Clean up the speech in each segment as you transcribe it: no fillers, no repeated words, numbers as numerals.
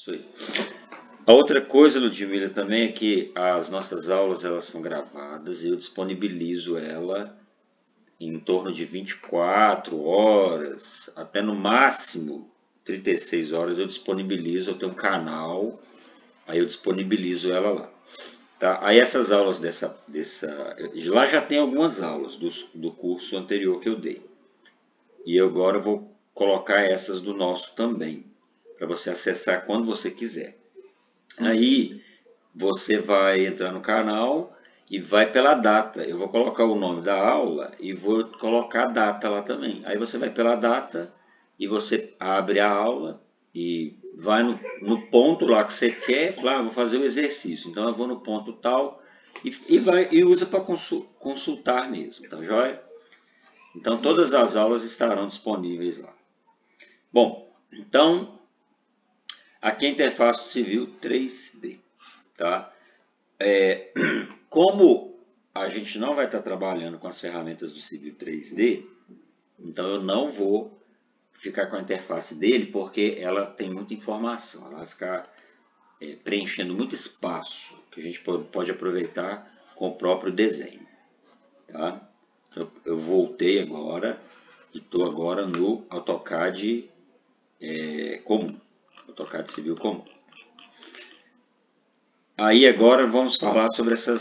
Isso aí. A outra coisa, Ludmila, também é que as nossas aulas elas são gravadas e eu disponibilizo ela em torno de 24 horas, até no máximo 36 horas eu disponibilizo, eu tenho um canal, aí eu disponibilizo ela lá. Tá? Aí essas aulas lá já tem algumas aulas do curso anterior que eu dei. E eu agora vou colocar essas do nosso também, para você acessar quando você quiser. Aí você vai entrar no canal e vai pela data. Eu vou colocar o nome da aula e vou colocar a data lá também. Aí você vai pela data e você abre a aula e vai no ponto lá que você quer. Fala, vou fazer o exercício. Então eu vou no ponto tal e usa para consultar mesmo, tá joia? Então todas as aulas estarão disponíveis lá. Bom, então aqui é a interface do Civil 3D. Tá? Como a gente não vai estar trabalhando com as ferramentas do Civil 3D, então eu não vou ficar com a interface dele, porque ela tem muita informação, ela vai ficar preenchendo muito espaço, que a gente pode aproveitar com o próprio desenho. Tá? Eu voltei agora e estou agora no AutoCAD comum, AutoCAD Civil comum. Aí agora vamos falar sobre essa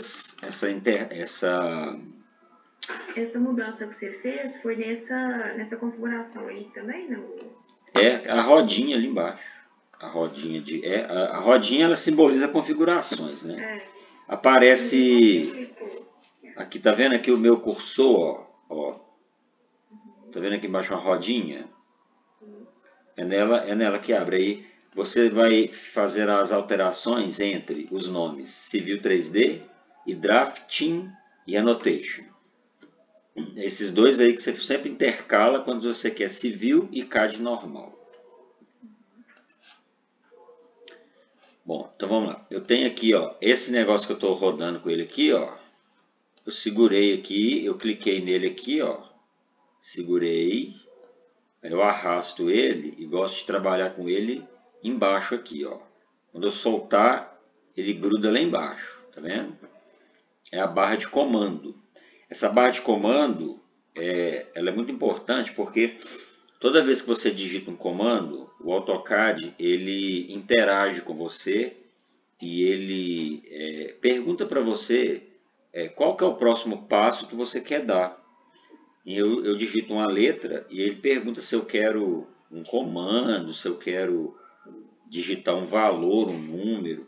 mudança que você fez foi nessa configuração aí também, não? A rodinha ali embaixo. A rodinha a rodinha ela simboliza configurações, né? Aparece aqui, tá vendo aqui o meu cursor, ó. Tá vendo aqui embaixo uma rodinha? É nela que abre aí. Você vai fazer as alterações entre os nomes Civil 3D e Drafting e Annotation. Esses dois aí que você sempre intercala quando você quer Civil e CAD normal. Bom, então vamos lá. Eu tenho aqui, ó, esse negócio que eu estou rodando com ele aqui, ó. Eu segurei aqui, eu cliquei nele aqui, ó. Segurei. Eu arrasto ele e gosto de trabalhar com ele embaixo aqui, ó. Quando eu soltar, ele gruda lá embaixo, tá vendo? É a barra de comando. Essa barra de comando, ela é muito importante porque toda vez que você digita um comando, o AutoCAD ele interage com você e ele pergunta para você qual que é o próximo passo que você quer dar. E eu digito uma letra e ele pergunta se eu quero um comando, se eu quero digitar um valor, um número.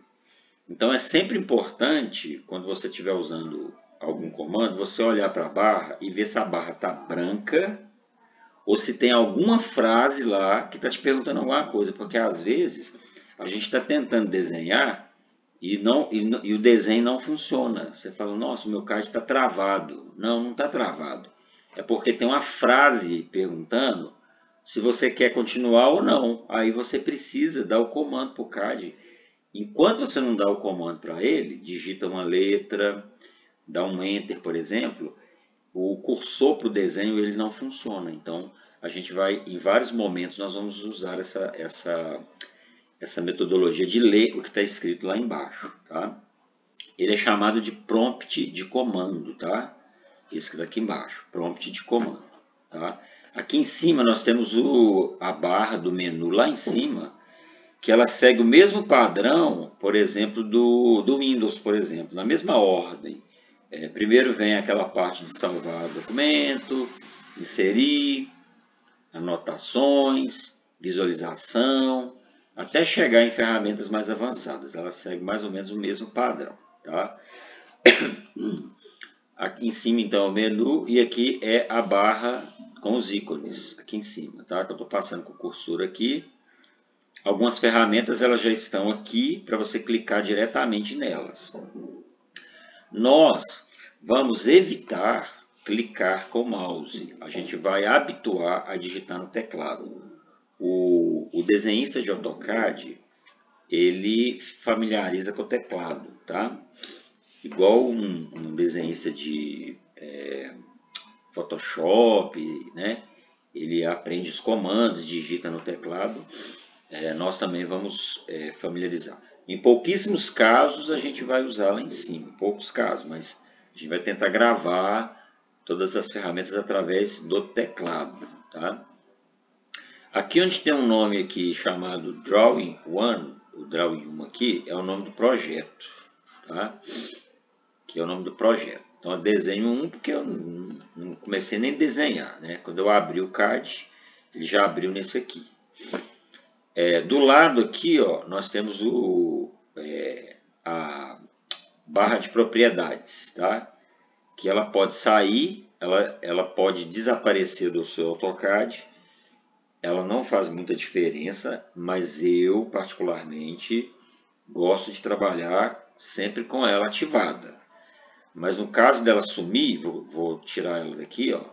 Então é sempre importante, quando você estiver usando algum comando, você olhar para a barra e ver se a barra está branca ou se tem alguma frase lá que está te perguntando alguma coisa, porque às vezes a gente está tentando desenhar e o desenho não funciona. Você fala, nossa, o meu CAD está travado. Não, não está travado. É porque tem uma frase perguntando se você quer continuar ou não. Aí você precisa dar o comando para o CAD. Enquanto você não dá o comando para ele, digita uma letra, dá um Enter, por exemplo, o cursor para o desenho ele não funciona. Então, a gente vai, em vários momentos, nós vamos usar essa metodologia de ler o que está escrito lá embaixo. Tá? Ele é chamado de prompt de comando. Tá? Esse que está aqui embaixo, prompt de comando. Tá? Aqui em cima nós temos a barra do menu lá em cima, que ela segue o mesmo padrão, por exemplo, do Windows, por exemplo, na mesma ordem. Primeiro vem aquela parte de salvar documento, inserir, anotações, visualização, até chegar em ferramentas mais avançadas. Ela segue mais ou menos o mesmo padrão. Tá? Aqui em cima, então, é o menu e aqui é a barra com os ícones, aqui em cima, tá? Que eu estou passando com o cursor aqui. Algumas ferramentas elas já estão aqui para você clicar diretamente nelas. Nós vamos evitar clicar com o mouse. A gente vai habituar a digitar no teclado. O desenhista de AutoCAD, ele familiariza com o teclado, tá? Igual um desenhista de Photoshop, né? Ele aprende os comandos, digita no teclado. nós também vamos familiarizar. Em pouquíssimos casos a gente vai usar lá em cima, poucos casos, mas a gente vai tentar gravar todas as ferramentas através do teclado, tá? Aqui onde tem um nome aqui chamado Drawing 1, o Drawing 1 aqui é o nome do projeto, tá? Que é o nome do projeto. Então eu desenho 1 porque eu não comecei nem a desenhar, né? Quando eu abri o CAD, ele já abriu nesse aqui. Do lado aqui, ó, nós temos a barra de propriedades, tá? Que ela pode sair, ela pode desaparecer do seu AutoCAD. Ela não faz muita diferença, mas eu particularmente gosto de trabalhar sempre com ela ativada. Mas no caso dela sumir, vou tirar ela daqui, ó,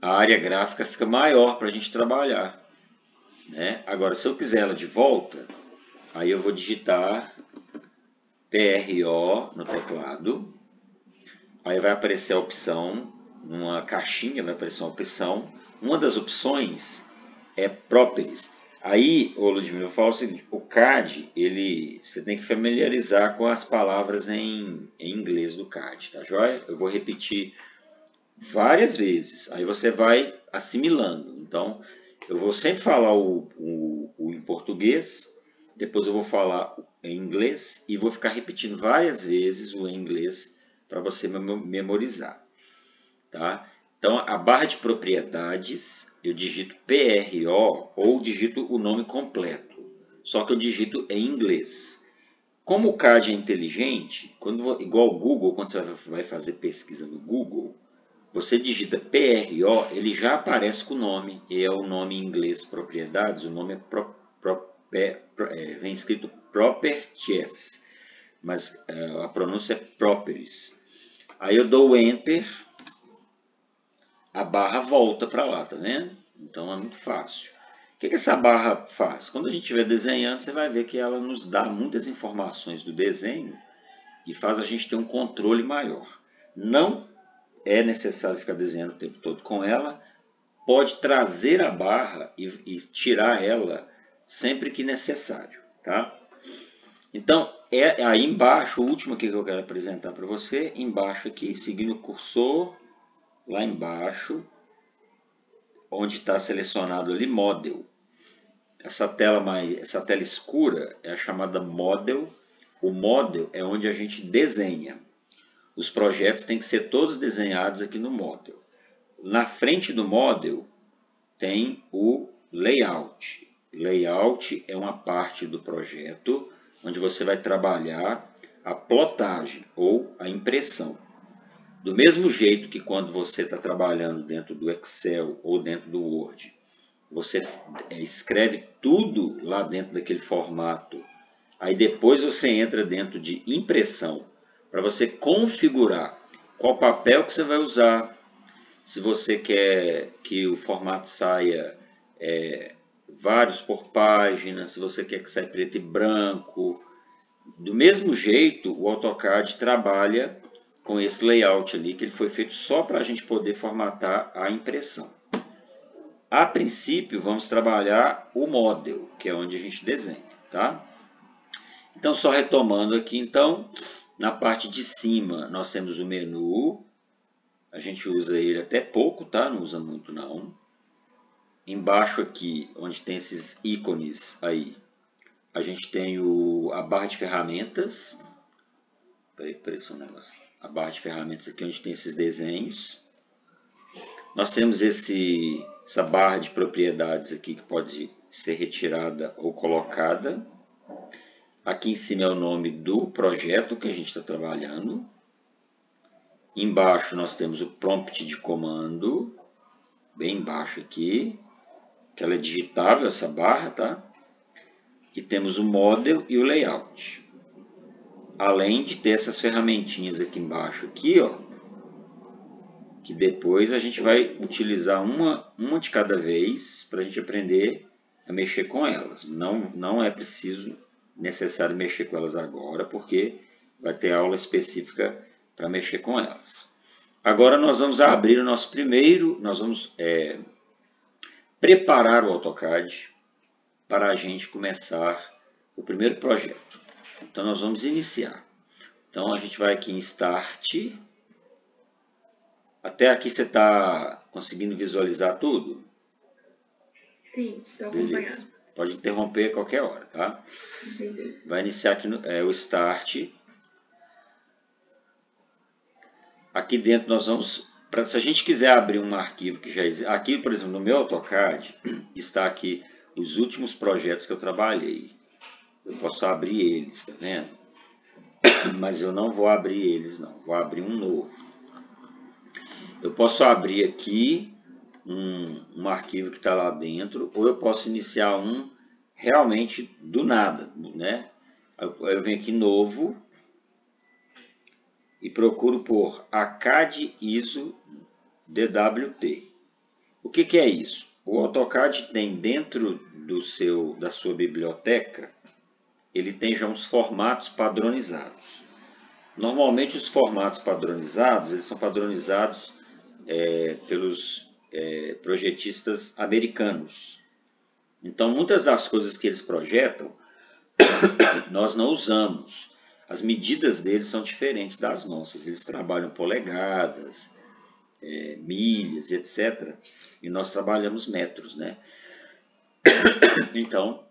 a área gráfica fica maior para a gente trabalhar, né? Agora, se eu quiser ela de volta, aí eu vou digitar PRO no teclado, aí vai aparecer a opção, numa caixinha vai aparecer uma opção, uma das opções é Properties. Aí, Ludmila, eu falo o seguinte, o CAD, você tem que familiarizar com as palavras em inglês do CAD, tá joia? Eu vou repetir várias vezes, aí você vai assimilando. Então, eu vou sempre falar o em português, depois eu vou falar em inglês e vou ficar repetindo várias vezes o em inglês para você memorizar, tá? Então, a barra de propriedades, eu digito PRO ou digito o nome completo, só que eu digito em inglês. Como o CAD é inteligente, igual o Google, quando você vai fazer pesquisa no Google, você digita PRO, ele já aparece com o nome, e é o nome em inglês propriedades, o nome vem escrito Properties, mas a pronúncia é Properties. Aí eu dou Enter, a barra volta para lá, tá vendo? Então é muito fácil. O que essa barra faz? Quando a gente estiver desenhando, você vai ver que ela nos dá muitas informações do desenho e faz a gente ter um controle maior. Não é necessário ficar desenhando o tempo todo com ela, pode trazer a barra e tirar ela sempre que necessário, tá? Então, aí embaixo, o último aqui que eu quero apresentar para você, embaixo aqui, seguindo o cursor, lá embaixo, onde está selecionado ali Model. Essa tela escura é a chamada Model. O Model é onde a gente desenha. Os projetos têm que ser todos desenhados aqui no Model. Na frente do Model tem o Layout. Layout é uma parte do projeto onde você vai trabalhar a plotagem ou a impressão. Do mesmo jeito que quando você está trabalhando dentro do Excel ou dentro do Word, você escreve tudo lá dentro daquele formato. Aí depois você entra dentro de impressão para você configurar qual papel que você vai usar. Se você quer que o formato saia vários por página, se você quer que saia preto e branco. Do mesmo jeito, o AutoCAD trabalha com esse layout ali, que ele foi feito só para a gente poder formatar a impressão. A princípio, vamos trabalhar o Model, que é onde a gente desenha, tá? Então, só retomando aqui, então, na parte de cima, nós temos o menu. A gente usa ele até pouco, tá? Não usa muito, não. Embaixo aqui, onde tem esses ícones aí, a gente tem a barra de ferramentas. Apareceu um negócio. A barra de ferramentas aqui, onde tem esses desenhos. Nós temos essa barra de propriedades aqui, que pode ser retirada ou colocada. Aqui em cima é o nome do projeto que a gente está trabalhando. Embaixo nós temos o prompt de comando, bem embaixo aqui, que ela é digitável, essa barra, tá? E temos o model e o layout. Além de ter essas ferramentinhas aqui embaixo, aqui, ó, que depois a gente vai utilizar uma de cada vez para a gente aprender a mexer com elas. Não é necessário mexer com elas agora, porque vai ter aula específica para mexer com elas. Agora nós vamos abrir o nosso nós vamos preparar o AutoCAD para a gente começar o primeiro projeto. Então nós vamos iniciar. Então a gente vai aqui em Start. Até aqui você está conseguindo visualizar tudo? Sim, estou acompanhando. Pode interromper a qualquer hora, tá? Entendi. Vai iniciar aqui o Start. Aqui dentro nós vamos, se a gente quiser abrir um arquivo que já existe, aqui por exemplo no meu AutoCAD está aqui os últimos projetos que eu trabalhei. Eu posso abrir eles, tá vendo? Mas eu não vou abrir eles não, vou abrir um novo. Eu posso abrir aqui um arquivo que está lá dentro, ou eu posso iniciar um realmente do nada, né? Eu venho aqui novo e procuro por ACAD ISO DWT. O que é isso? O AutoCAD tem dentro da sua biblioteca, ele tem já uns formatos padronizados. Normalmente os formatos padronizados, eles são padronizados pelos projetistas americanos. Então muitas das coisas que eles projetam, nós não usamos. As medidas deles são diferentes das nossas. Eles trabalham polegadas, milhas, etc. E nós trabalhamos metros, né? Então,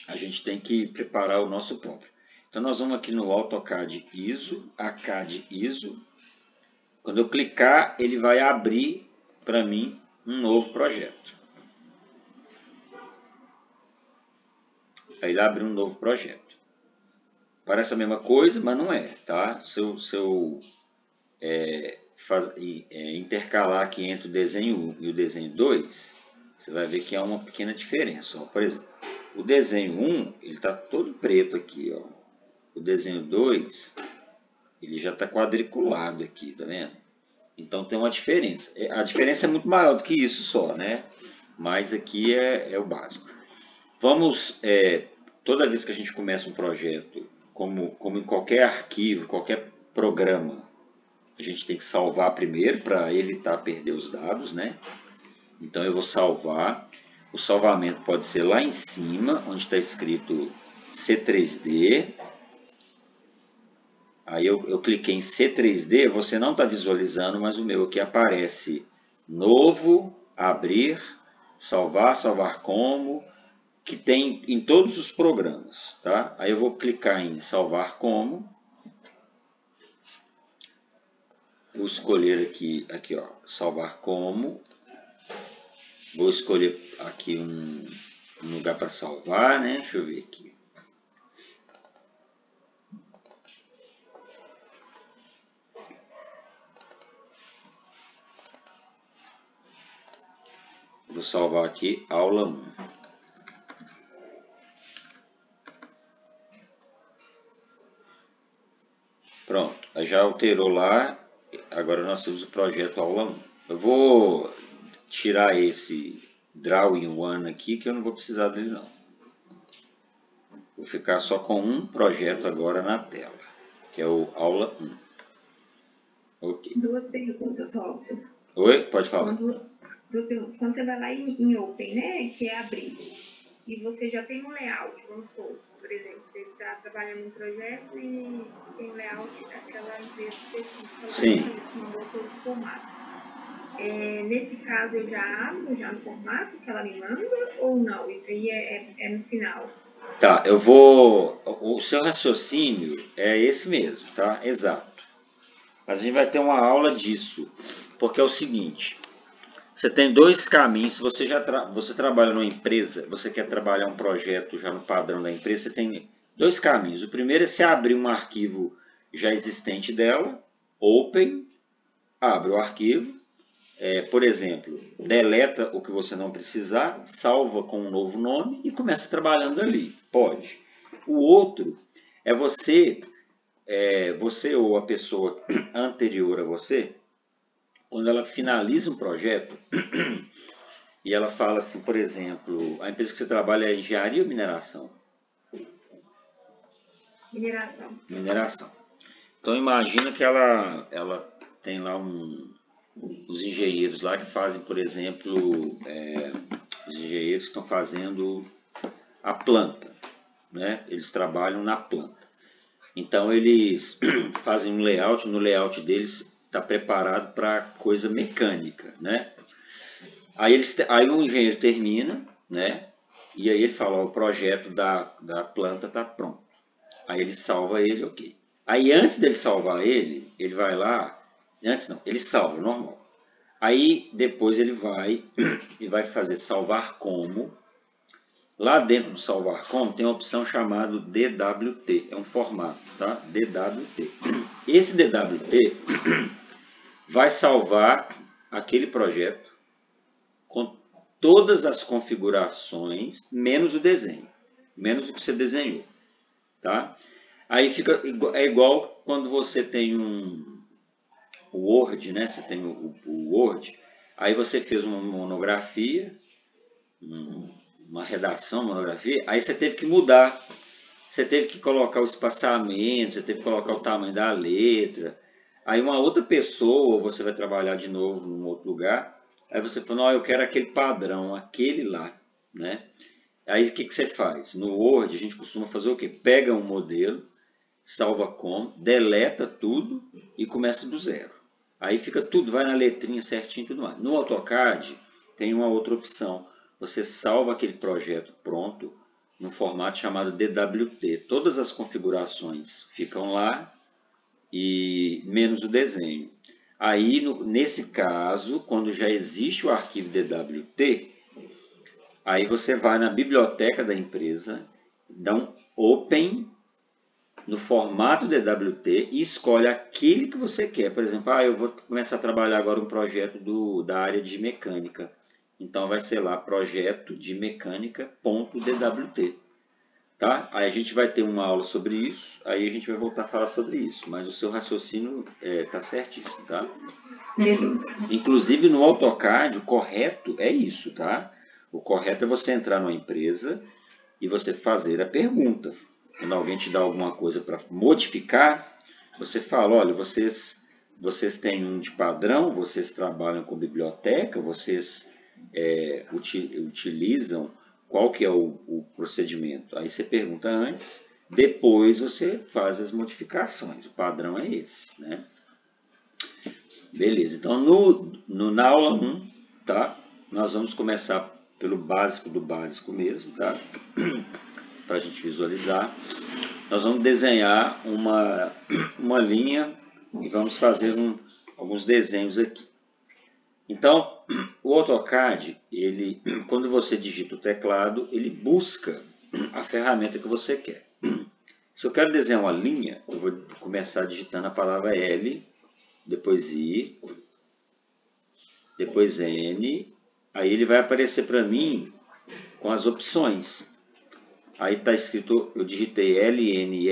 a gente tem que preparar o nosso próprio. Então, nós vamos aqui no AutoCAD ISO, ACAD ISO. Quando eu clicar, ele vai abrir para mim um novo projeto. Aí ele abre um novo projeto. Parece a mesma coisa, mas não é, tá? Se eu intercalar aqui entre o desenho 1 e o desenho 2, você vai ver que há uma pequena diferença. Ó. Por exemplo, o desenho 1, ele está todo preto aqui. Ó. O desenho 2, ele já está quadriculado aqui, tá vendo? Então tem uma diferença. A diferença é muito maior do que isso só, né? Mas aqui é o básico. Vamos, toda vez que a gente começa um projeto, como em qualquer arquivo, qualquer programa, a gente tem que salvar primeiro para evitar perder os dados, né? Então eu vou salvar. O salvamento pode ser lá em cima, onde está escrito C3D. Aí eu cliquei em C3D, você não está visualizando, mas o meu aqui aparece novo, abrir, salvar, salvar como, que tem em todos os programas, tá? Aí eu vou clicar em salvar como. Vou escolher aqui ó, salvar como. Vou escolher aqui um lugar para salvar, né? Deixa eu ver aqui. Vou salvar aqui aula 1. Pronto, já alterou lá. Agora nós temos o projeto aula 1. Eu vou tirar esse Drawing 1 aqui, que eu não vou precisar dele não. Vou ficar só com um projeto agora na tela, que é o aula 1. Ok. Duas perguntas, Robson. Oi, pode falar. Duas perguntas. Quando você vai lá em Open, né, que é abrir, e você já tem um layout, vamos supor, por exemplo, você está trabalhando um projeto e tem um layout daquela empresa específica, Sim. com outro formato. Nesse caso, eu já abro já no formato que ela me manda ou não? Isso aí é no final? Tá, eu vou... O seu raciocínio é esse mesmo, tá? Exato. Mas a gente vai ter uma aula disso, porque é o seguinte... Você tem dois caminhos. Se você você trabalha numa empresa, você quer trabalhar um projeto já no padrão da empresa, você tem dois caminhos. O primeiro é você abrir um arquivo já existente dela, open, abre o arquivo, por exemplo, deleta o que você não precisar, salva com um novo nome e começa trabalhando ali. Pode. O outro é você ou a pessoa anterior a você, quando ela finaliza um projeto e ela fala assim, por exemplo, a empresa que você trabalha é engenharia ou mineração? Mineração. Mineração. Então imagina que ela tem lá os engenheiros lá que fazem, por exemplo, os engenheiros que estão fazendo a planta, né? Eles trabalham na planta. Então eles fazem um layout, no layout deles está preparado para coisa mecânica, né? Aí o engenheiro termina, né? E aí ele fala, ó, o projeto da planta está pronto. Aí ele salva ele, ok. Aí antes dele salvar ele vai lá, antes não, ele salva, normal. Aí depois ele vai e vai fazer salvar como. Lá dentro do salvar como tem uma opção chamada DWT, é um formato, tá? DWT. Esse DWT vai salvar aquele projeto com todas as configurações, menos o desenho, menos o que você desenhou, tá? Aí é igual quando você tem o Word, né? Você tem o Word, aí você fez uma monografia, uma redação, monografia, aí você teve que mudar, você teve que colocar o espaçamento, você teve que colocar o tamanho da letra, aí uma outra pessoa, você vai trabalhar de novo num outro lugar, aí você fala, não, eu quero aquele padrão, aquele lá, né? Aí o que você faz? No Word a gente costuma fazer o quê? Pega um modelo, salva como, deleta tudo e começa do zero. Aí fica tudo, vai na letrinha certinho e tudo mais. No AutoCAD tem uma outra opção. Você salva aquele projeto pronto no formato chamado DWT. Todas as configurações ficam lá e menos o desenho. Aí, nesse caso, quando já existe o arquivo DWT, aí você vai na biblioteca da empresa, dá um Open no formato DWT e escolhe aquele que você quer. Por exemplo, eu vou começar a trabalhar agora um projeto da área de mecânica. Então vai ser lá projeto de mecânica.dwt. Tá? Aí a gente vai ter uma aula sobre isso, aí a gente vai voltar a falar sobre isso, mas o seu raciocínio está certíssimo, tá? Inclusive no AutoCAD o correto é isso, tá? O correto é você entrar numa empresa e você fazer a pergunta. Quando alguém te dá alguma coisa para modificar, você fala, olha, vocês têm um de padrão, vocês trabalham com biblioteca, vocês utilizam, qual que é o procedimento? Aí você pergunta antes, depois você faz as modificações. O padrão é esse, né? Beleza, então na aula 1, tá? Nós vamos começar pelo básico do básico mesmo, tá? Para a gente visualizar. Nós vamos desenhar uma linha e vamos fazer alguns desenhos aqui. Então, o AutoCAD, quando você digita o teclado, ele busca a ferramenta que você quer. Se eu quero desenhar uma linha, eu vou começar digitando a palavra L, depois I, depois N, aí ele vai aparecer para mim com as opções. Aí está escrito, eu digitei L-I-N,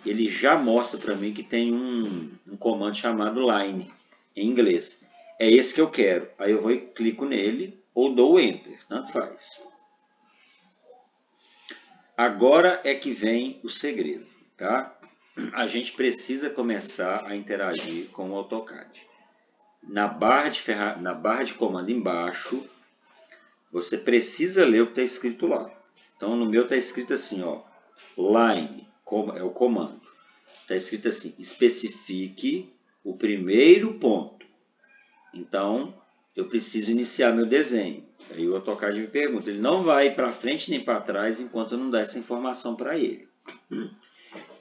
ele já mostra para mim que tem um comando chamado line, em inglês. É esse que eu quero. Aí eu vou e clico nele, ou dou Enter, tanto faz. Agora é que vem o segredo, tá? A gente precisa começar a interagir com o AutoCAD. Na barra de comando embaixo, você precisa ler o que está escrito lá. Então, no meu está escrito assim, ó, line, é o comando. Está escrito assim, especifique o primeiro ponto. Então, eu preciso iniciar meu desenho. Aí o AutoCAD me pergunta, ele não vai para frente nem para trás enquanto eu não dar essa informação para ele.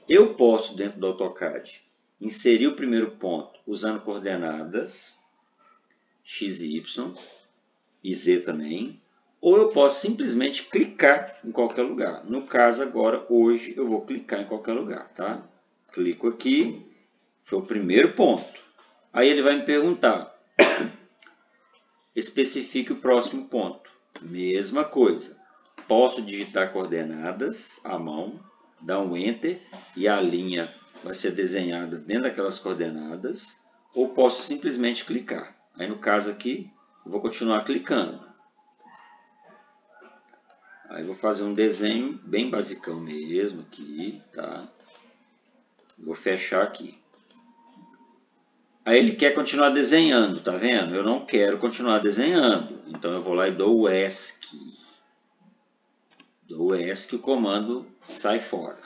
Eu posso, dentro do AutoCAD, inserir o primeiro ponto usando coordenadas x e y, e z também, ou eu posso simplesmente clicar em qualquer lugar. No caso agora, hoje, eu vou clicar em qualquer lugar, tá? Clico aqui, foi o primeiro ponto. Aí ele vai me perguntar, especifique o próximo ponto. Mesma coisa, posso digitar coordenadas à mão, dar um Enter e a linha vai ser desenhada dentro daquelas coordenadas, ou posso simplesmente clicar. Aí no caso aqui, eu vou continuar clicando. Aí vou fazer um desenho bem basicão mesmo aqui, tá? Vou fechar aqui. Aí ele quer continuar desenhando, tá vendo? Eu não quero continuar desenhando. Então eu vou lá e dou o ESC. Dou ESC, o comando sai fora.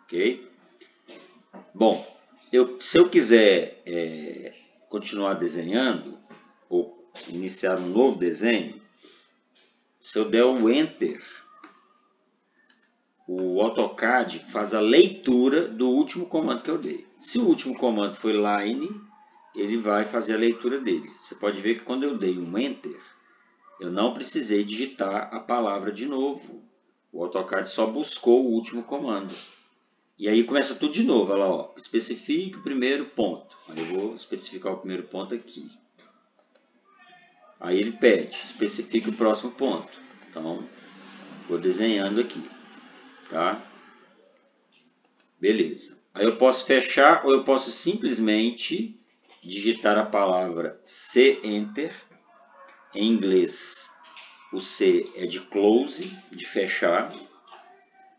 Ok? Bom, se eu quiser continuar desenhando, ou iniciar um novo desenho, se eu der o Enter, o AutoCAD faz a leitura do último comando que eu dei. Se o último comando foi Line, ele vai fazer a leitura dele. Você pode ver que quando eu dei um Enter, eu não precisei digitar a palavra de novo. O AutoCAD só buscou o último comando. E aí começa tudo de novo. Olha lá, ó, especifique o primeiro ponto. Aí eu vou especificar o primeiro ponto aqui. Aí ele pede, especifique o próximo ponto. Então, vou desenhando aqui. Tá? Beleza. Aí eu posso fechar ou eu posso simplesmente digitar a palavra C-Enter. Em inglês, o C é de close, de fechar.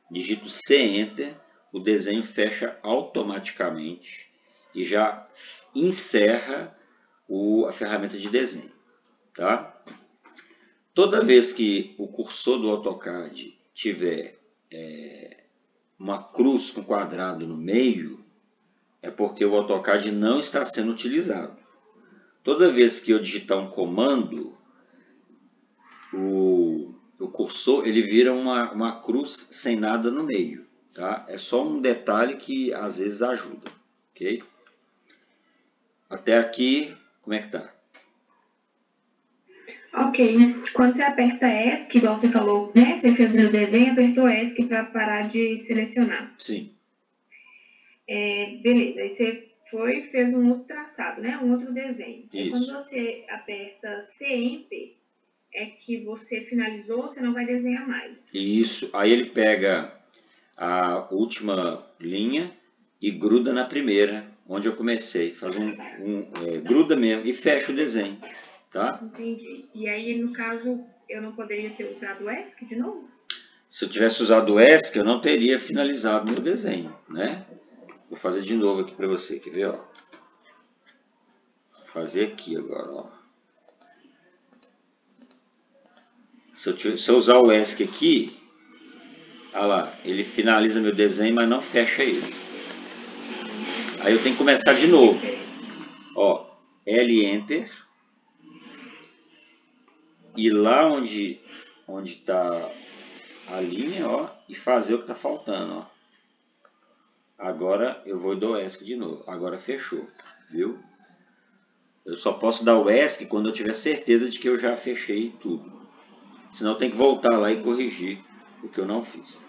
Digito C-Enter, o desenho fecha automaticamente e já encerra a ferramenta de desenho. Tá? Toda vez que o cursor do AutoCAD tiver uma cruz com quadrado no meio, é porque o AutoCAD não está sendo utilizado. Toda vez que eu digitar um comando, o cursor ele vira uma cruz sem nada no meio. Tá? É só um detalhe que às vezes ajuda. Ok? Até aqui, como é que tá? Ok. Quando você aperta ESC, igual você falou, né? Você fez o desenho, apertou ESC para parar de selecionar. Sim. Beleza. Aí você fez um outro traçado, né? Um outro desenho. Isso. Quando você aperta C-Enter, é que você finalizou, você não vai desenhar mais. Isso. Aí ele pega a última linha e gruda na primeira, onde eu comecei. Faz gruda mesmo e fecha o desenho. Tá? Entendi. E aí, no caso, eu não poderia ter usado o ESC de novo? Se eu tivesse usado o ESC, eu não teria finalizado meu desenho, né? Vou fazer de novo aqui para você, quer ver? Ó? Vou fazer aqui agora. Ó. Se eu usar o ESC aqui, olha lá, ele finaliza meu desenho, mas não fecha ele. Aí eu tenho que começar de novo. Ó, L-Enter. Ir lá onde está a linha, ó, e fazer o que está faltando, ó. Agora eu vou dar o ESC de novo. Agora fechou, viu? Eu só posso dar o ESC quando eu tiver certeza de que eu já fechei tudo. Senão eu tenho que voltar lá e corrigir o que eu não fiz.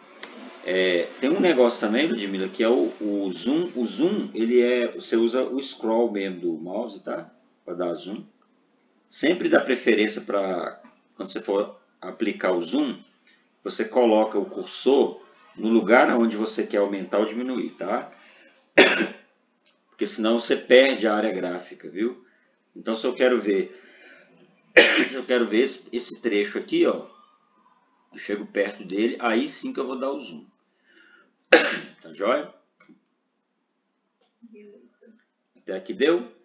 Tem um negócio também, Ludmila, que é o zoom. O zoom, você usa o scroll mesmo do mouse, tá? Para dar zoom. Sempre dá preferência para, quando você for aplicar o zoom, você coloca o cursor no lugar onde você quer aumentar ou diminuir, tá? Porque senão você perde a área gráfica, viu? Então se eu quero ver, esse trecho aqui, ó, eu chego perto dele, aí sim que eu vou dar o zoom. Tá joia? Beleza. Até aqui deu?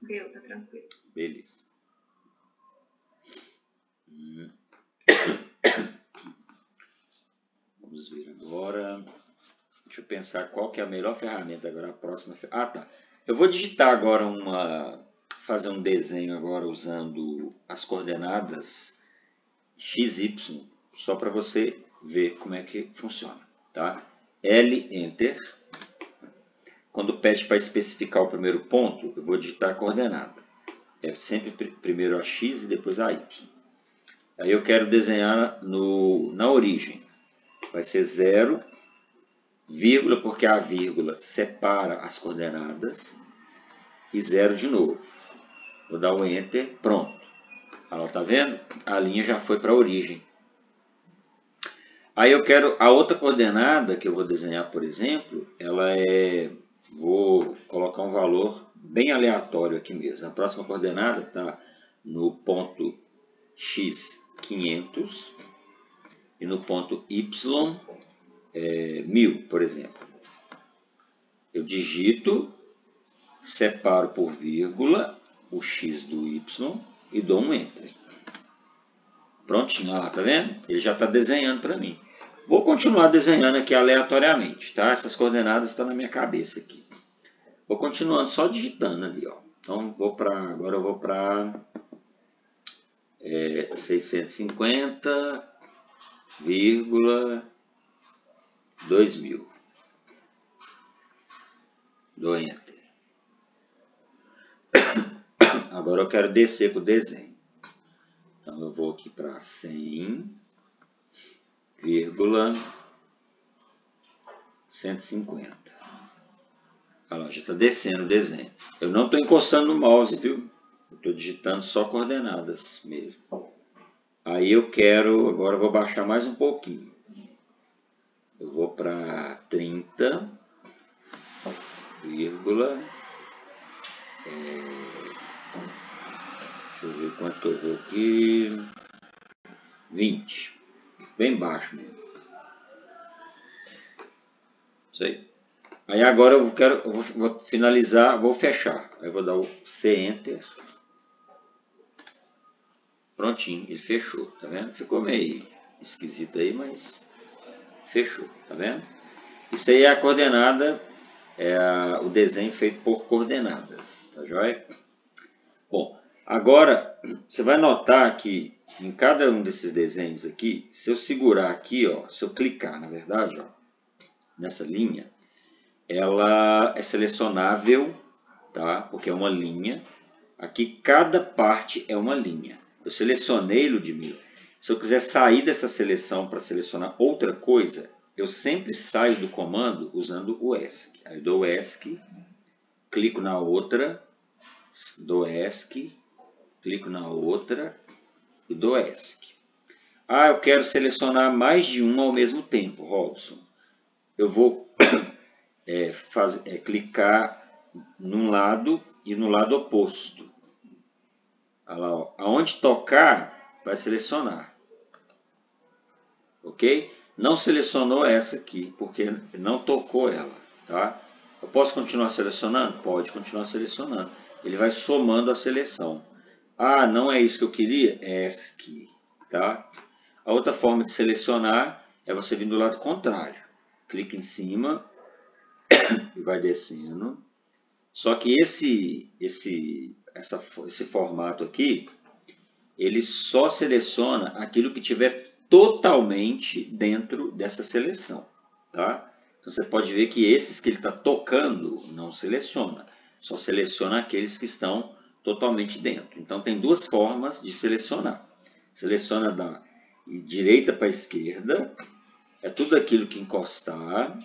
Deu, tá tranquilo. Beleza. Vamos ver agora. Deixa eu pensar qual que é a melhor ferramenta agora, a próxima. Ah, tá. Eu vou digitar agora fazer um desenho agora usando as coordenadas XY, só para você ver como é que funciona, tá? L, Enter. Quando pede para especificar o primeiro ponto, eu vou digitar a coordenada. É sempre primeiro a X e depois a Y. Aí eu quero desenhar na origem. Vai ser 0, vírgula, porque a vírgula separa as coordenadas, e 0 de novo. Vou dar o Enter, pronto. Olha, tá vendo? A linha já foi para a origem. Aí eu quero a outra coordenada que eu vou desenhar, por exemplo, vou colocar um valor bem aleatório aqui mesmo. A próxima coordenada está no ponto X 500 e no ponto Y 1000, por exemplo. Eu digito, separo por vírgula o X do Y e dou um Enter. Prontinho, lá, tá vendo? Ele já está desenhando para mim. Vou continuar desenhando aqui aleatoriamente, tá? Essas coordenadas estão na minha cabeça aqui. Vou continuando só digitando ali, ó. Então, agora eu vou para 650,2000. Dou Enter. Agora eu quero descer com o desenho. Então, eu vou aqui para 100,150. Olha lá, já está descendo o desenho. Eu não estou encostando no mouse, viu? Eu estou digitando só coordenadas mesmo. Aí eu quero, agora eu vou baixar mais um pouquinho. Eu vou para 30, vírgula, deixa eu ver quanto que eu vou aqui, 20, bem baixo mesmo. Isso aí. Aí agora eu vou finalizar, vou fechar. Aí eu vou dar o C Enter. Prontinho, ele fechou, tá vendo? Ficou meio esquisito aí, mas fechou, tá vendo? Isso aí é a coordenada, o desenho feito por coordenadas, tá joia? Bom, agora você vai notar que em cada um desses desenhos aqui, se eu segurar aqui, ó, se eu clicar, na verdade, ó, nessa linha, ela é selecionável, tá? Porque é uma linha. Aqui cada parte é uma linha. Eu selecionei, Ludmila. Se eu quiser sair dessa seleção para selecionar outra coisa, eu sempre saio do comando usando o ESC. Aí eu dou ESC, clico na outra, dou ESC, clico na outra e dou ESC. Ah, eu quero selecionar mais de uma ao mesmo tempo, Robson. Eu vou clicar num lado e no lado oposto. Olha lá, ó. Aonde tocar, vai selecionar. Ok? Não selecionou essa aqui, porque não tocou ela. Tá? Eu posso continuar selecionando? Pode continuar selecionando. Ele vai somando a seleção. Ah, não é isso que eu queria? ESC. Tá? A outra forma de selecionar é você vir do lado contrário. Clica em cima e vai descendo. Só que esse formato aqui, ele só seleciona aquilo que tiver totalmente dentro dessa seleção. Tá? Então você pode ver que esses que ele está tocando não seleciona. Só seleciona aqueles que estão totalmente dentro. Então tem duas formas de selecionar. Seleciona da direita para a esquerda, é tudo aquilo que encostar,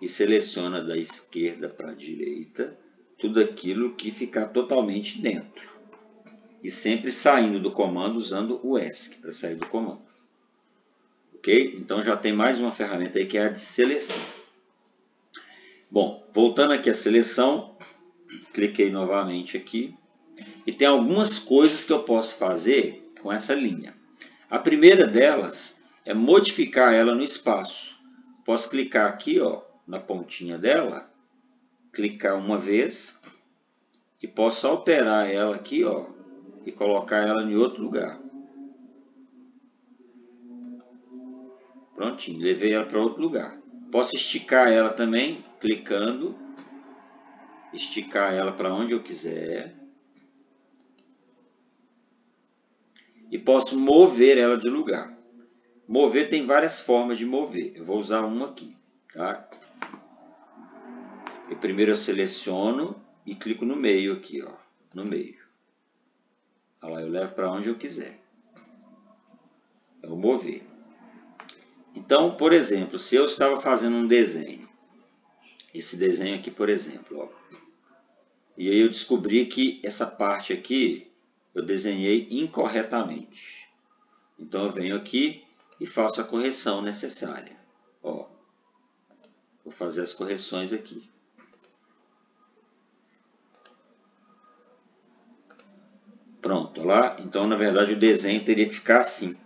e seleciona da esquerda para a direita, tudo aquilo que ficar totalmente dentro. E sempre saindo do comando usando o ESC para sair do comando. Ok? Então já tem mais uma ferramenta aí que é a de seleção. Bom, voltando aqui à seleção, cliquei novamente aqui. E tem algumas coisas que eu posso fazer com essa linha. A primeira delas é modificar ela no espaço. Posso clicar aqui, ó, na pontinha dela, clicar uma vez e posso alterar ela aqui, ó, e colocar ela em outro lugar. Prontinho, levei ela para outro lugar. Posso esticar ela também, clicando, esticar ela para onde eu quiser. E posso mover ela de lugar. Mover tem várias formas de mover. Eu vou usar uma aqui, tá? Primeiro eu seleciono e clico no meio aqui, ó, no meio. Olha lá, eu levo para onde eu quiser. É o mover. Então, por exemplo, se eu estava fazendo um desenho, esse desenho aqui, por exemplo, ó, e aí eu descobri que essa parte aqui eu desenhei incorretamente. Então eu venho aqui e faço a correção necessária. Ó, vou fazer as correções aqui. Pronto, lá. Então, na verdade, o desenho teria que ficar assim.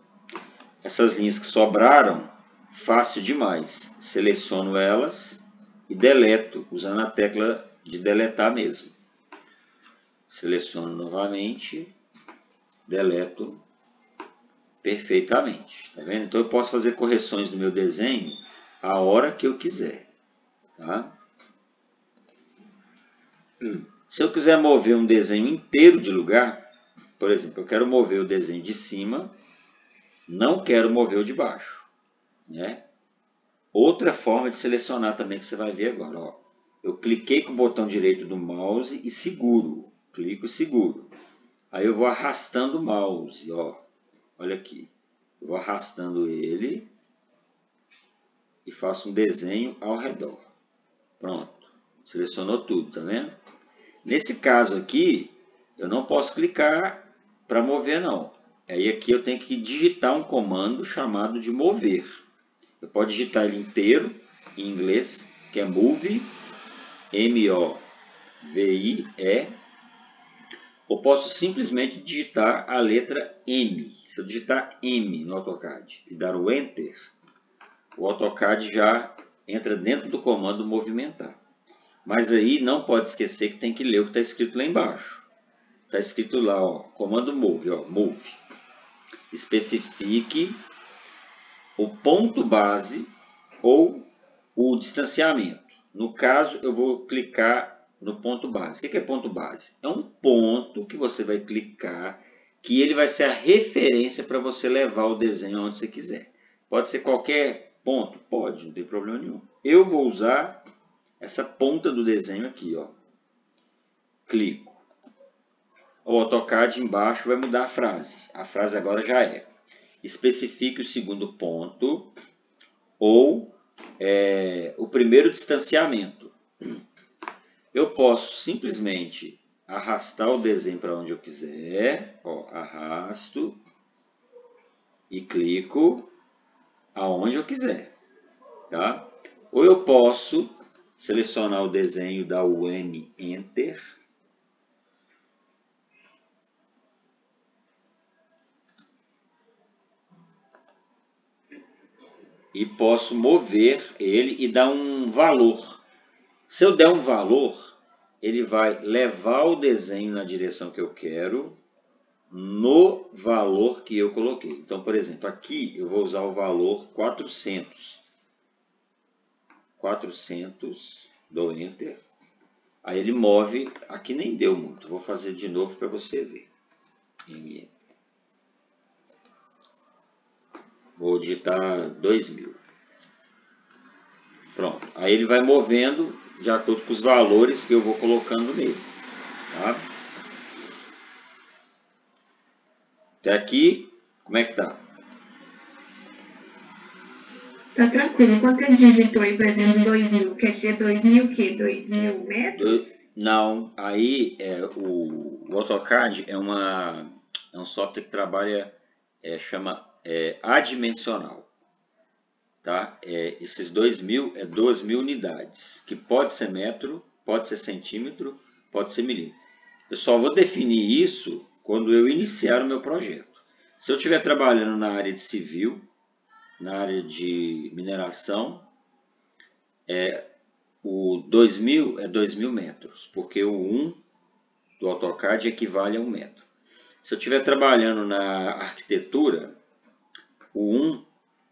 Essas linhas que sobraram, fácil demais. Seleciono elas e deleto, usando a tecla de deletar mesmo. Seleciono novamente, deleto perfeitamente. Tá vendo? Então eu posso fazer correções no meu desenho a hora que eu quiser. Tá? Se eu quiser mover um desenho inteiro de lugar, por exemplo, eu quero mover o desenho de cima, não quero mover o de baixo. Né? Outra forma de selecionar também que você vai ver agora. Ó. Eu cliquei com o botão direito do mouse e seguro. Clico e seguro. Aí eu vou arrastando o mouse. Ó. Olha aqui. Eu vou arrastando ele e faço um desenho ao redor. Pronto. Selecionou tudo, tá vendo? Nesse caso aqui, eu não posso clicar para mover não. Aí aqui eu tenho que digitar um comando chamado de mover. Eu posso digitar ele inteiro em inglês, que é move, M-O-V-I-E, ou posso simplesmente digitar a letra M. Se eu digitar M no AutoCAD e dar o Enter, o AutoCAD já entra dentro do comando movimentar. Mas aí não pode esquecer que tem que ler o que está escrito lá embaixo. Está escrito lá, ó, comando move, ó, move. Especifique o ponto base ou o distanciamento. No caso, eu vou clicar no ponto base. O que é ponto base? É um ponto que você vai clicar, que ele vai ser a referência para você levar o desenho onde você quiser. Pode ser qualquer ponto? Pode, não tem problema nenhum. Eu vou usar essa ponta do desenho aqui, ó. Clico. O AutoCAD embaixo vai mudar a frase. A frase agora já é: especifique o segundo ponto ou o primeiro distanciamento. Eu posso simplesmente arrastar o desenho para onde eu quiser. Ó, arrasto e clico aonde eu quiser. Tá? Ou eu posso selecionar o desenho, dar o M, Enter. E posso mover ele e dar um valor. Se eu der um valor, ele vai levar o desenho na direção que eu quero, no valor que eu coloquei. Então, por exemplo, aqui eu vou usar o valor 400. 400, dou Enter. Aí ele move, aqui nem deu muito, vou fazer de novo para você ver. Vou digitar 2000. Pronto, aí ele vai movendo de acordo com os valores que eu vou colocando nele. Tá? Até aqui, como é que tá? Tá tranquilo. Quando você digitou aí, por exemplo, 2000, quer dizer 2000 o quê? 2000 metros? Não, aí o AutoCAD é um software que trabalha, chama adimensional. Tá? Esses 2000 é 2000 unidades, que pode ser metro, pode ser centímetro, pode ser milímetro. Eu só vou definir isso quando eu iniciar o meu projeto. Se eu estiver trabalhando na área de civil, na área de mineração, o 2000 é 2000 metros, porque o 1 do AutoCAD equivale a 1 metro. Se eu estiver trabalhando na arquitetura, o 1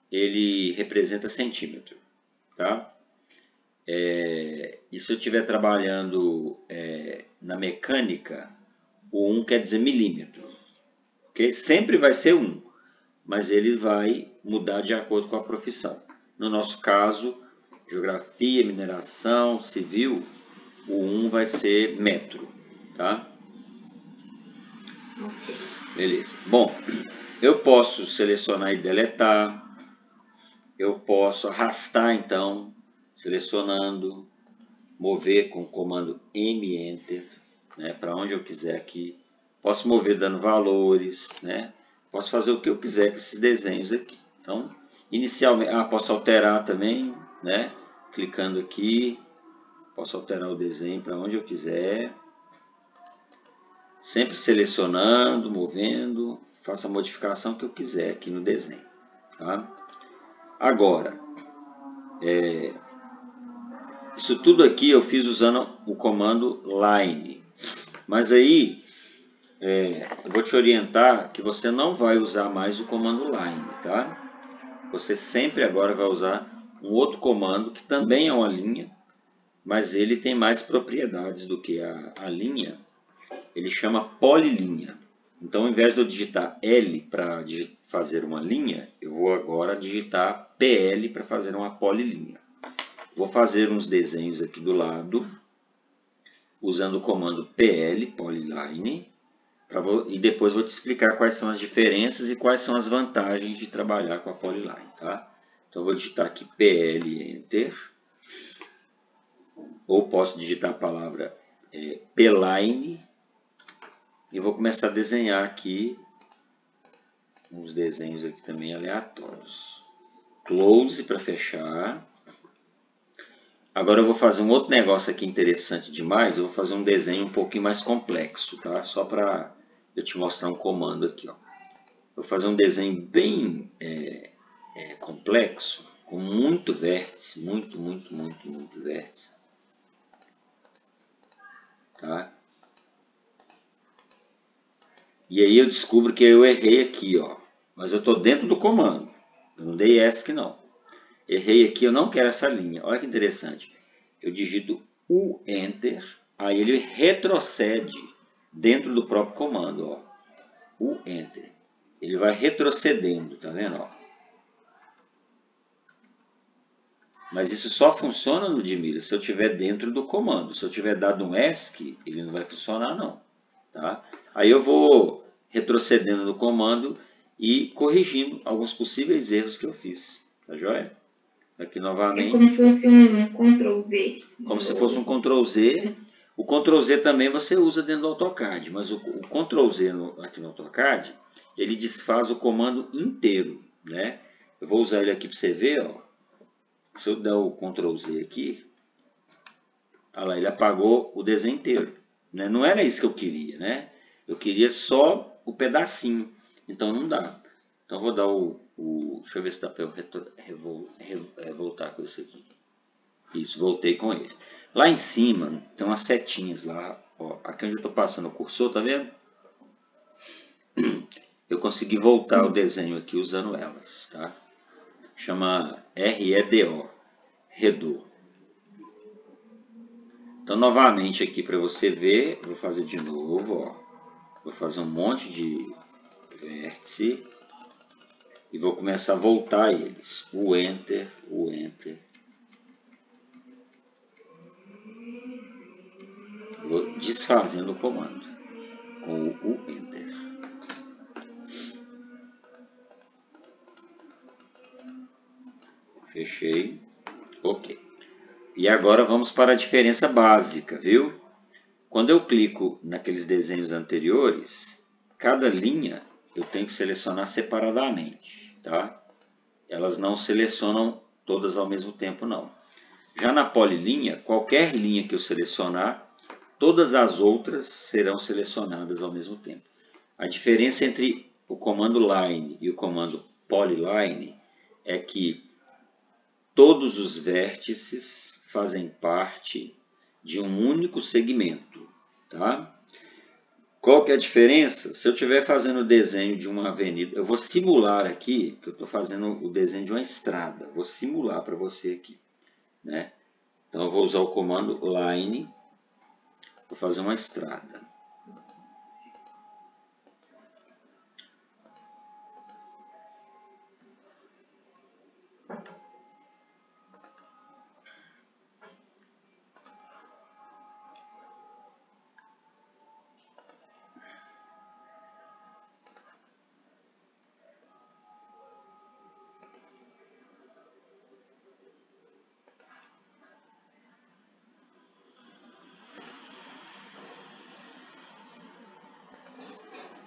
ele representa centímetro. Tá? E se eu estiver trabalhando na mecânica, o 1 quer dizer milímetro. Okay? Sempre vai ser 1, mas ele vai mudar de acordo com a profissão. No nosso caso, geografia, mineração, civil, o 1 vai ser metro. Tá? Ok. Beleza. Bom, eu posso selecionar e deletar. Eu posso arrastar, então, selecionando, mover com o comando M, Enter, né, para onde eu quiser aqui. Posso mover dando valores, né? Posso fazer o que eu quiser com esses desenhos aqui. Então, inicialmente, posso alterar também, né? Clicando aqui, posso alterar o desenho para onde eu quiser. Sempre selecionando, movendo, faço a modificação que eu quiser aqui no desenho. Tá? Agora, isso tudo aqui eu fiz usando o comando line. Mas aí, eu vou te orientar que você não vai usar mais o comando line, tá? Você sempre agora vai usar um outro comando que também é uma linha, mas ele tem mais propriedades do que a linha. Ele chama polilinha. Então, ao invés de eu digitar L para fazer uma linha, eu vou agora digitar PL para fazer uma polilinha. Vou fazer uns desenhos aqui do lado, usando o comando PL, polyline, e depois vou te explicar quais são as diferenças e quais são as vantagens de trabalhar com a polyline, tá? Então, eu vou digitar aqui PL, Enter, ou posso digitar a palavra Pline, e vou começar a desenhar aqui uns desenhos aqui também aleatórios. Close para fechar. Agora eu vou fazer um outro negócio aqui interessante demais. Eu vou fazer um desenho um pouquinho mais complexo, tá? Só para eu te mostrar um comando aqui, ó. Vou fazer um desenho bem complexo, com muito vértice, muito vértice, tá? E aí eu descubro que eu errei aqui, ó. Mas eu estou dentro do comando. Eu não dei ESC não. Errei aqui, eu não quero essa linha. Olha que interessante. Eu digito U Enter, aí ele retrocede dentro do próprio comando, ó. U Enter. Ele vai retrocedendo, tá vendo, ó? Mas isso só funciona no Admira se eu estiver dentro do comando. Se eu tiver dado um ESC, ele não vai funcionar não, tá? Aí eu vou retrocedendo no comando e corrigindo alguns possíveis erros que eu fiz, tá joia? Aqui novamente. É como se fosse um Ctrl Z. Como se fosse um Ctrl Z. O Ctrl Z também você usa dentro do AutoCAD, mas o Ctrl Z aqui no AutoCAD, ele desfaz o comando inteiro, né? Eu vou usar ele aqui para você ver, ó. Se eu der o Ctrl Z aqui, olha lá, ele apagou o desenho inteiro, né? Não era isso que eu queria, né? Eu queria só o pedacinho, então não dá. Então vou dar deixa eu ver se dá para eu voltar com isso aqui. Isso, voltei com ele. Lá em cima tem umas setinhas lá, ó, aqui onde eu estou passando o cursor, tá vendo? Eu consegui voltar o desenho aqui usando elas, tá? Chama REDO, redor. Então, novamente aqui para você ver, vou fazer de novo, ó. Vou fazer um monte de vértice e vou começar a voltar eles. O Enter, o Enter. Vou desfazendo o comando com o Enter. Fechei. Ok. E agora vamos para a diferença básica, viu? Quando eu clico naqueles desenhos anteriores, cada linha eu tenho que selecionar separadamente, tá? Elas não selecionam todas ao mesmo tempo, não. Já na polilinha, qualquer linha que eu selecionar, todas as outras serão selecionadas ao mesmo tempo. A diferença entre o comando line e o comando polyline é que todos os vértices fazem parte de um único segmento, tá? Qual que é a diferença? Se eu estiver fazendo o desenho de uma avenida, eu vou simular aqui, que eu estou fazendo o desenho de uma estrada, vou simular para você aqui, né? Então eu vou usar o comando line, vou fazer uma estrada.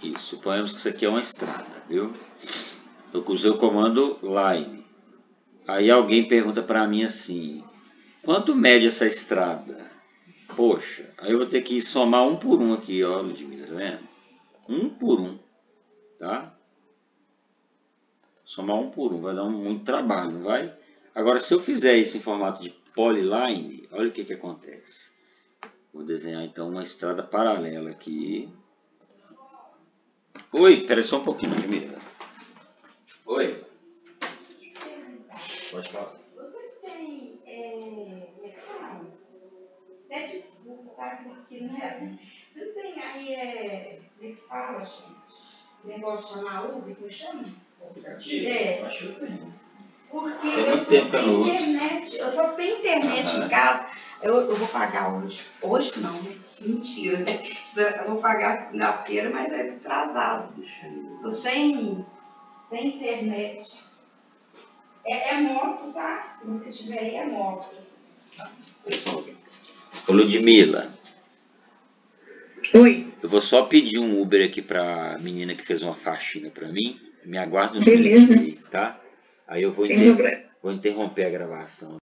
Isso, suponhamos que isso aqui é uma estrada, viu? Eu usei o comando line. Aí alguém pergunta para mim assim, quanto mede essa estrada? Poxa, aí eu vou ter que somar um por um aqui, ó, Ludmila, tá vendo? Um por um, tá? Somar um por um, vai dar muito trabalho, não vai? Agora, se eu fizer isso em formato de polyline, olha o que acontece. Vou desenhar então uma estrada paralela aqui. Oi, pera só um pouquinho, Ludmila. Oi. Pode falar. Vocês têm, até desculpa, tá? Porque não é. Você não tem aí, como é que fala, gente? Negócio de chamar Uber, que chama? Aplicativo? Acho que tem. Porque Tem eu muito tô tempo que eu sem não uso. internet, eu só tenho internet em casa. Eu vou pagar hoje. Hoje não, né? Mentira, né? Eu vou pagar segunda-feira, mas é atrasado. Tô sem internet. É moto, tá? Se você tiver aí, é moto. Ô, Ludmila. Oi. Eu vou só pedir um Uber aqui pra menina que fez uma faxina pra mim. Me aguarda uns Beleza. minutos aí, tá? Aí eu vou Sem problema. interromper a gravação.